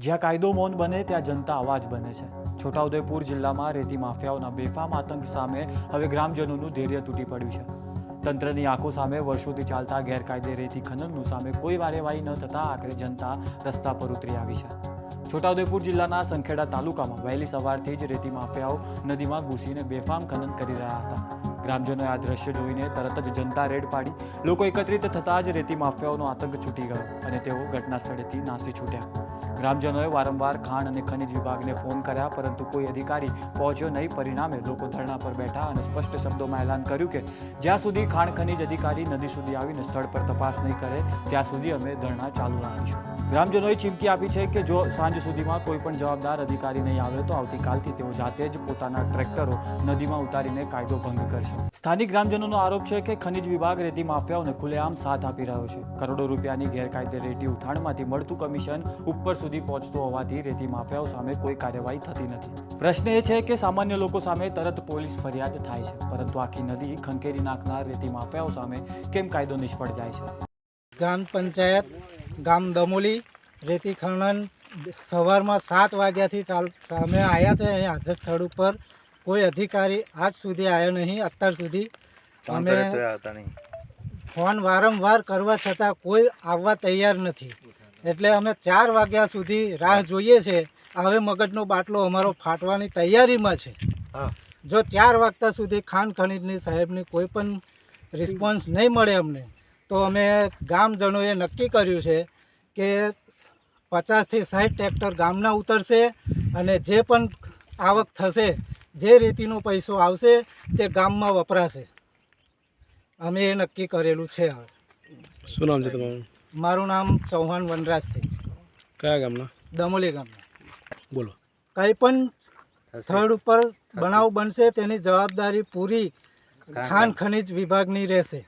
જ્યાં કાયદો મૌન બને ત્યાં જનતા અવાજ બને છે. છોટાઉદેપુર જિલ્લામાં રેતી માફિયાઓના બેફામ આતંક સામે હવે ગ્રામજનોનું ધૈર્ય તૂટી પડ્યું છે. તંત્રની આંખો સામે વર્ષોથી ચાલતા ગેરકાયદે રેતી ખનનનું સામે કોઈ કાર્યવાહી ન થતાં આખરે જનતા રસ્તા પર ઉતરી આવી છે. છોટાઉદેપુર જિલ્લાના સંખેડા તાલુકામાં વહેલી સવારથી જ રેતી માફિયાઓ નદીમાં ઘૂસીને બેફામ ખનન કરી રહ્યા હતા. ગ્રામજનોએ આ દ્રશ્ય જોઈને તરત જ જનતા રેડ પાડી. લોકો એકત્રિત થતાં જ રેતી માફિયાઓનો આતંક છૂટી ગયો અને તેઓ ઘટના સ્થળેથી નાસી છૂટ્યા. ગ્રામજનોએ વારંવાર ખાણ અને ખનિજ વિભાગને ફોન કર્યા, પરંતુ કોઈ અધિકારી પહોંચ્યો નહીં. પરિણામે લોકો ધરણા પર બેઠા અને સ્પષ્ટ શબ્દોમાં એલાન કર્યું કે જ્યાં સુધી ખાણ ખનિજ અધિકારી નદી સુધી આવીને સ્થળ પર તપાસ નહીં કરે ત્યાં સુધી અમે ધરણા ચાલુ રાખીશું. ગ્રામજનોએ ચીમકી આપી છે કે જો સાંજ સુધીમાં કોઈ પણ જવાબદાર અધિકારી નહીં આવે તો આવતીકાલથી તેઓ જાતે જ પોતાના ટ્રેક્ટરો નદીમાં ઉતારીને કાયદો ભંગ કરશે. સ્થાનિક ગ્રામજનોનો આરોપ છે કે ખનિજ વિભાગ રેતી માફિયાઓને ખુલ્લેઆમ સાથ આપી રહ્યો છે. કરોડો રૂપિયાની ગેરકાયદે રેતી ઉઠાણમાંથી મળતું કમિશન ઉપર સુધી પહોંચતું હોવાથી રેતી માફિયાઓ સામે કોઈ કાર્યવાહી થતી નથી. પ્રશ્ન એ છે કે સામાન્ય લોકો સામે તરત પોલીસ ફરિયાદ થાય છે, પરંતુ આખી નદી ખંખેરી નાખનાર રેતી માફિયાઓ સામે કેમ કાયદો નિષ્ફળ જાય છે? ગ્રામ પંચાયત ગામ દમોલી રેતી ખનન સવારમાં 7 વાગ્યાથી સામે આવ્યા છે. અહીં હાજર સ્થળ ઉપર કોઈ અધિકારી આજ સુધી આવ્યો નહીં. અત્યાર સુધી અમે ફોન વારંવાર કરવા છતાં કોઈ આવવા તૈયાર નથી. એટલે અમે 4 વાગ્યા સુધી રાહ જોઈએ છે. હવે મગજનો બાટલો અમારો ફાટવાની તૈયારીમાં છે. જો 4 વાગ્યા સુધી ખાણ ખનીજની સાહેબની કોઈ પણ રિસ્પોન્સ નહીં મળે અમને, તો અમે ગામજનોએ નક્કી કર્યું છે કે 50 થી 60 ટ્રેક્ટર ગામના ઉતરશે અને જે પણ આવક થશે, જે રેતીનો પૈસો આવશે તે ગામમાં વપરાશે. અમે એ નક્કી કરેલું છે. શું નામ છે તમારું? મારું નામ ચૌહાણ વનરાજ છે. કયા ગામના? દમોલી ગામના. બોલો. કંઈ પણ સ્થળ ઉપર બનાવ બનશે તેની જવાબદારી પૂરી ખાણ ખનિજ વિભાગની રહેશે.